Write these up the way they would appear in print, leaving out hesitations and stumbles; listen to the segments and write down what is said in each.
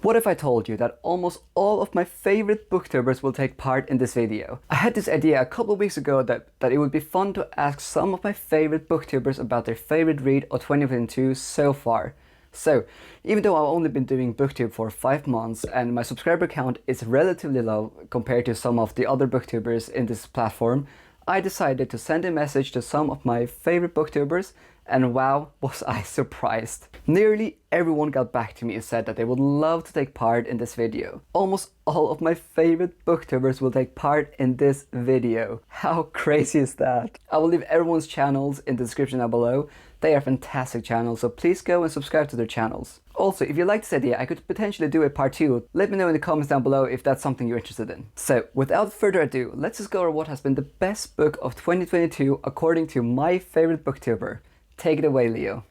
What if I told you that almost all of my favorite booktubers will take part in this video? I had this idea a couple of weeks ago that it would be fun to ask some of my favorite booktubers about their favorite read of 2022 so far. So, even though I've only been doing booktube for 5 months and my subscriber count is relatively low compared to some of the other booktubers in this platform, I decided to send a message to some of my favorite booktubers, and wow, was I surprised. Nearly everyone got back to me and said that they would love to take part in this video. Almost all of my favorite booktubers will take part in this video. How crazy is that? I will leave everyone's channels in the description down below. They are fantastic channels, so please go and subscribe to their channels. Also, if you like this idea, I could potentially do a part 2. Let me know in the comments down below if that's something you're interested in. So, without further ado, let's discover what has been the best book of 2022 according to my favorite booktuber. Take it away, Leo.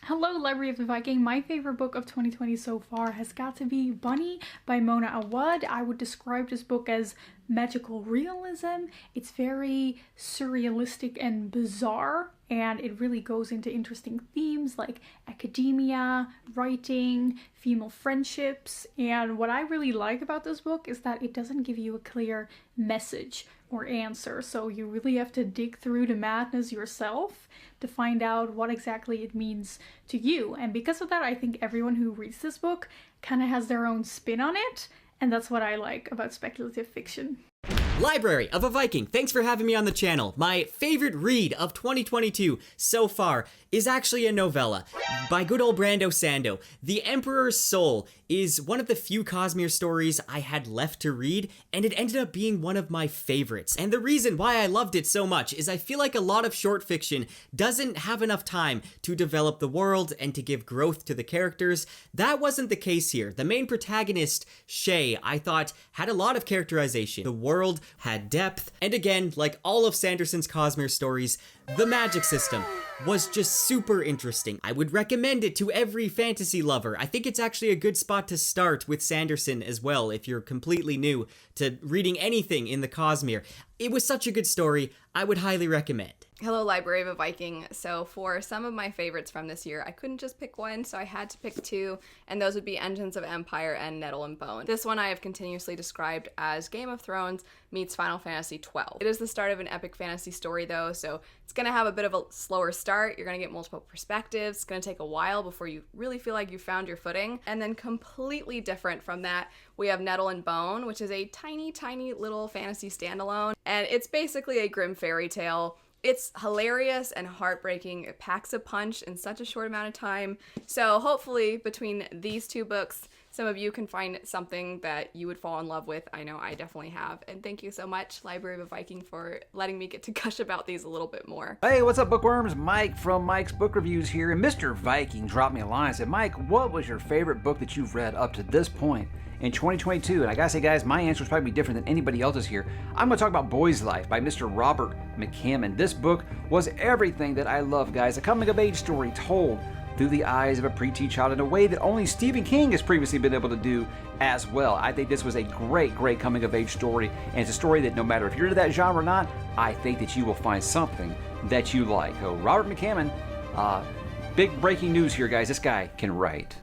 Hello, Library of the Viking. My favorite book of 2020 so far has got to be Bunny by Mona Awad. I would describe this book as magical realism. It's very surrealistic and bizarre, and it really goes into interesting themes like academia, writing, female friendships. And what I really like about this book is that it doesn't give you a clear message or answer, so you really have to dig through the madness yourself to find out what exactly it means to you. And because of that, I think everyone who reads this book kind of has their own spin on it, and that's what I like about speculative fiction. Library of a Viking, thanks for having me on the channel. My favorite read of 2022 so far is actually a novella by good old Brando Sando. The Emperor's Soul is one of the few Cosmere stories I had left to read, and it ended up being one of my favorites. And the reason why I loved it so much is I feel like a lot of short fiction doesn't have enough time to develop the world and to give growth to the characters. That wasn't the case here. The main protagonist, Shay, I thought had a lot of characterization. The world had depth, and again, like all of Sanderson's Cosmere stories, the magic system was just super interesting. I would recommend it to every fantasy lover. I think it's actually a good spot to start with Sanderson as well if you're completely new to reading anything in the Cosmere. It was such a good story, I would highly recommend. Hello, Library of a Viking. So for some of my favorites from this year, I couldn't just pick one, so I had to pick 2, and those would be Engines of Empire and Nettle and Bone. This one I have continuously described as Game of Thrones meets Final Fantasy XII. It is the start of an epic fantasy story though, so it's gonna have a bit of a slower start. You're gonna get multiple perspectives. It's gonna take a while before you really feel like you found your footing. And then completely different from that, we have Nettle and Bone, which is a tiny, tiny little fantasy standalone. And it's basically a grim fairy tale. It's hilarious and heartbreaking. It packs a punch in such a short amount of time. So hopefully between these 2 books, some of you can find something that you would fall in love with. I know I definitely have. And thank you so much, Library of a Viking, for letting me get to gush about these a little bit more. Hey, what's up, bookworms? Mike from Mike's Book Reviews here. And Mr. Viking dropped me a line and said, Mike, what was your favorite book that you've read up to this point in 2022? And I gotta say, guys, my answer is probably different than anybody else's here. I'm gonna talk about Boy's Life by Mr. Robert McCammon. This book was everything that I love, guys. A coming-of-age story told through the eyes of a preteen child in a way that only Stephen King has previously been able to do as well. I think this was a great, great coming-of-age story, and it's a story that no matter if you're into that genre or not, I think that you will find something that you like. So Robert McCammon, big breaking news here, guys. This guy can write.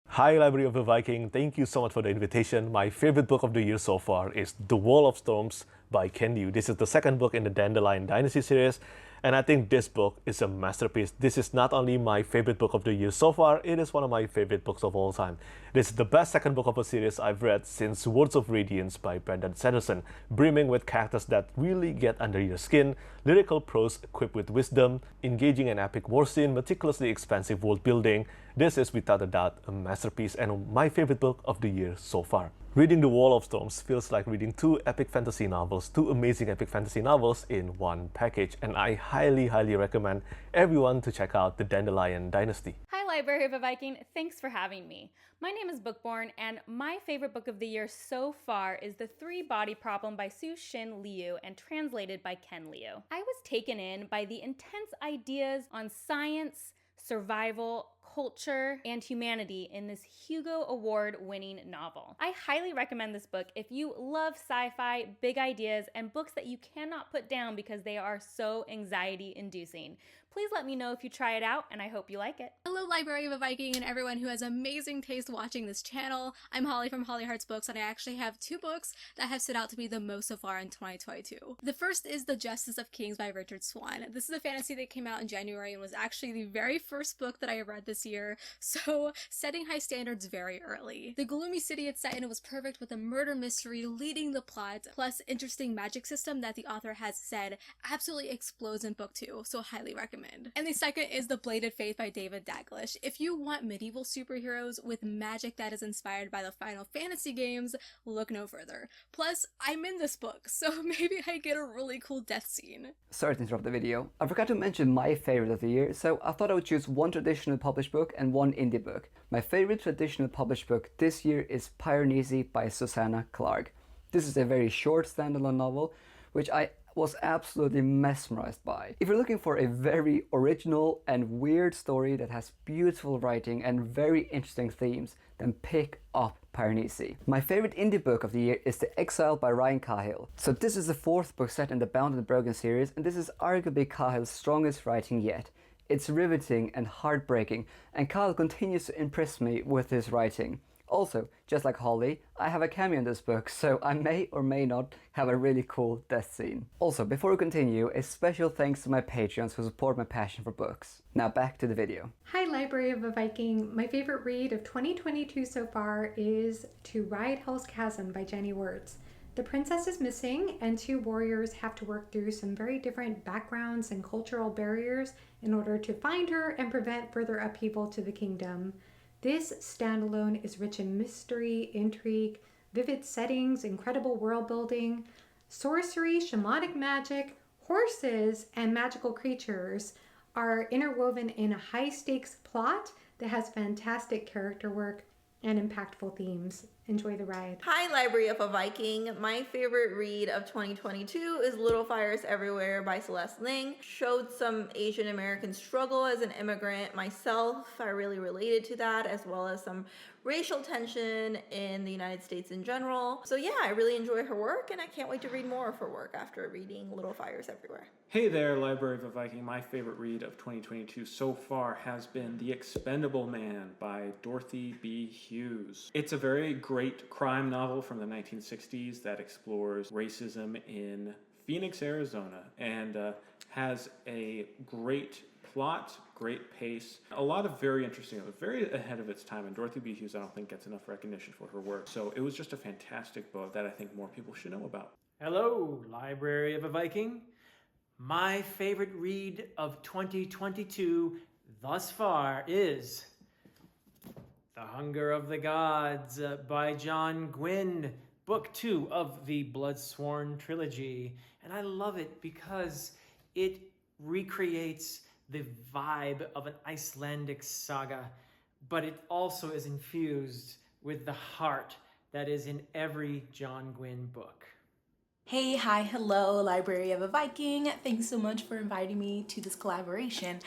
Hi, Library of the Viking. Thank you so much for the invitation. My favorite book of the year so far is The Wall of Storms by Ken Liu. This is the second book in the Dandelion Dynasty series, and I think this book is a masterpiece. This is not only my favorite book of the year so far, it is one of my favorite books of all time. This is the best second book of a series I've read since Words of Radiance by Brandon Sanderson, brimming with characters that really get under your skin, lyrical prose equipped with wisdom, engaging and epic war scene, meticulously expansive world building. This is without a doubt a masterpiece and my favorite book of the year so far. Reading The Wall of Storms feels like reading 2 epic fantasy novels, 2 amazing epic fantasy novels in one package, and I highly, highly recommend everyone to check out the Dandelion Dynasty. Hi, Library of a Viking. Thanks for having me. My name is Bookborn, and my favorite book of the year so far is The Three-Body Problem by Su-Shin Liu and translated by Ken Liu. I was taken in by the intense ideas on science, survival, culture, and humanity in this Hugo Award-winning novel. I highly recommend this book if you love sci-fi, big ideas, and books that you cannot put down because they are so anxiety-inducing. Please let me know if you try it out, and I hope you like it. Hello, Library of a Viking and everyone who has amazing taste watching this channel. I'm Holly from HollyHeartsBooks, and I actually have two books that have stood out to me the most so far in 2022. The first is The Justice of Kings by Richard Swan. This is a fantasy that came out in January and was actually the very first book that I read this year, so setting high standards very early. The gloomy city it's set in was perfect, with a murder mystery leading the plot, plus interesting magic system that the author has said absolutely explodes in book 2, so highly recommend. And the second is The Bladed Faith by David Daglish. If you want medieval superheroes with magic that is inspired by the Final Fantasy games, look no further. Plus, I'm in this book, so maybe I get a really cool death scene. Sorry to interrupt the video. I forgot to mention my favorite of the year, so I thought I would choose one traditional published book and one indie book. My favorite traditional published book this year is Piranesi by Susanna Clarke. This is a very short standalone novel, which I was absolutely mesmerized by. If you're looking for a very original and weird story that has beautiful writing and very interesting themes, then pick up Piranesi. My favorite indie book of the year is The Exile by Ryan Cahill. So this is the fourth book set in the Bound and the Broken series, and this is arguably Cahill's strongest writing yet. It's riveting and heartbreaking, and Cahill continues to impress me with his writing. Also, just like Holly, I have a cameo in this book, so I may or may not have a really cool death scene. Also, before we continue, a special thanks to my Patreons who support my passion for books. Now back to the video. Hi, Library of a Viking. My favorite read of 2022 so far is To Ride Hell's Chasm by Jenny Wirtz. The princess is missing, and two warriors have to work through some very different backgrounds and cultural barriers in order to find her and prevent further upheaval to the kingdom. This standalone is rich in mystery, intrigue, vivid settings, incredible world building, sorcery, shamanic magic, horses, and magical creatures are interwoven in a high-stakes plot that has fantastic character work and impactful themes. Enjoy the ride. Hi, Library of a Viking. My favorite read of 2022 is Little Fires Everywhere by Celeste Ling. Showed some Asian American struggle as an immigrant myself. I really related to that, as well as some racial tension in the United States in general. So yeah, I really enjoy her work, and I can't wait to read more of her work after reading Little Fires Everywhere. Hey there, Library of a Viking. My favorite read of 2022 so far has been The Expendable Man by Dorothy B. Hughes. It's a very great crime novel from the 1960s that explores racism in Phoenix, Arizona, and has a great plot, great pace, a lot of very interesting, very ahead of its time, and Dorothy B. Hughes I don't think gets enough recognition for her work. So it was just a fantastic book that I think more people should know about. Hello, Library of a Viking. My favorite read of 2022 thus far is The Hunger of the Gods by John Gwynne, book 2 of the Bloodsworn trilogy. And I love it because it recreates the vibe of an Icelandic saga, but it also is infused with the heart that is in every John Gwynne book. Hey, hi, hello, Library of a Viking. Thanks so much for inviting me to this collaboration.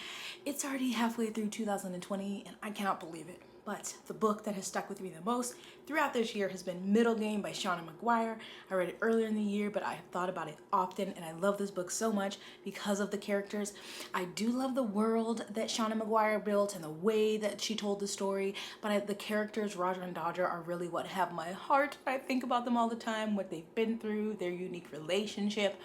It's already halfway through 2020 and I cannot believe it. But the book that has stuck with me the most throughout this year has been Middle Game by Shauna McGuire. I read it earlier in the year, but I have thought about it often, and I love this book so much because of the characters. I do love the world that Shauna McGuire built and the way that she told the story, but the characters, Roger and Dodger, are really what have my heart. I think about them all the time, what they've been through, their unique relationship.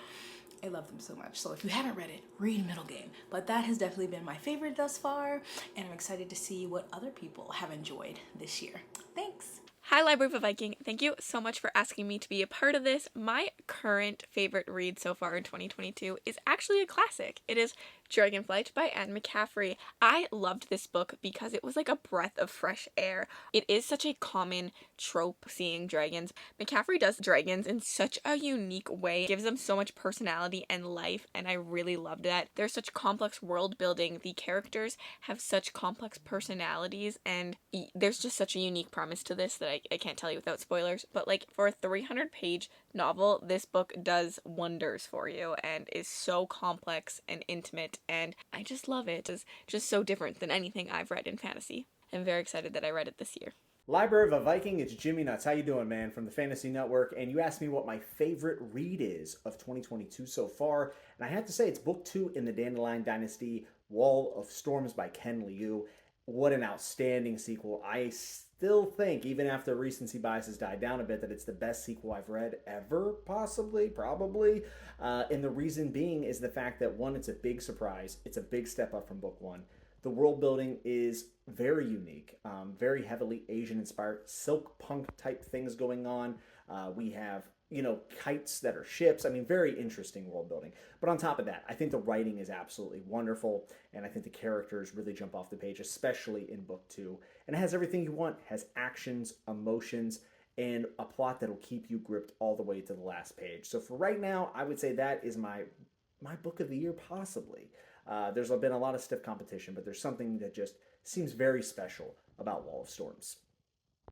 I love them so much. So if you haven't read it, read Middle Game. But that has definitely been my favorite thus far, and I'm excited to see what other people have enjoyed this year. Thanks. Hi, Library of a Viking. Thank you so much for asking me to be a part of this. My current favorite read so far in 2022 is actually a classic. It is Dragonflight by Anne McCaffrey. I loved this book because it was like a breath of fresh air. It is such a common trope, seeing dragons. McCaffrey does dragons in such a unique way. It gives them so much personality and life, and I really loved that. There's such complex world building. The characters have such complex personalities, and there's just such a unique premise to this that I can't tell you without spoilers. But like, for a 300-page novel, this book does wonders for you and is so complex and intimate, and I just love it. It's just so different than anything I've read in fantasy. I'm very excited that I read it this year. Library of a Viking, it's Jimmy Nuts. How you doing, man? From the Fantasy Network. And you asked me what my favorite read is of 2022 so far. And I have to say it's book 2 in the Dandelion Dynasty, Wall of Storms by Ken Liu. What an outstanding sequel. I still think, even after recency bias has died down a bit, that it's the best sequel I've read ever, possibly, probably. And the reason being is the fact that, one, it's a big surprise. It's a big step up from book 1. The world building is very unique, very heavily Asian-inspired, silk punk type things going on. We have, kites that are ships. I mean, very interesting world building. But on top of that, I think the writing is absolutely wonderful, and I think the characters really jump off the page, especially in book 2. And it has everything you want. It has actions, emotions, and a plot that'll keep you gripped all the way to the last page. So for right now, I would say that is my book of the year, possibly. There's been a lot of stiff competition, but there's something that just seems very special about Wall of Storms.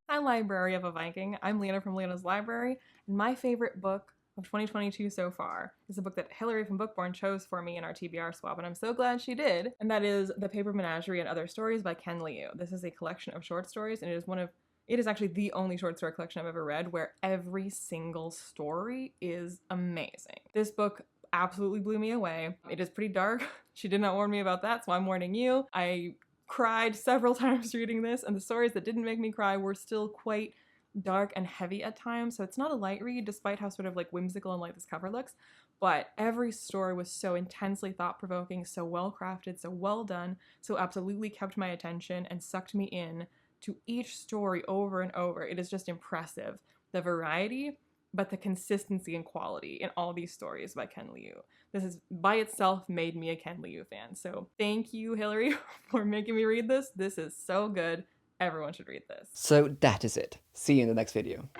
Hi, Library of a Viking. I'm Lena from Liena's Library, and my favorite book of 2022 so far is a book that Hillary from Bookborn chose for me in our TBR swap, and I'm so glad she did, and that is The Paper Menagerie and Other Stories by Ken Liu. This is a collection of short stories, and it is actually the only short story collection I've ever read where every single story is amazing. This book absolutely blew me away. It is pretty dark. She did not warn me about that, so I'm warning you. I cried several times reading this, and the stories that didn't make me cry were still quite dark and heavy at times, so it's not a light read despite how sort of like whimsical and light this cover looks, but every story was so intensely thought-provoking, so well crafted, so well done, so absolutely kept my attention and sucked me in to each story over and over. It is just impressive. The variety, but the consistency and quality in all these stories by Ken Liu. This has by itself made me a Ken Liu fan. So thank you, Hillary, for making me read this. This is so good. Everyone should read this. So that is it. See you in the next video.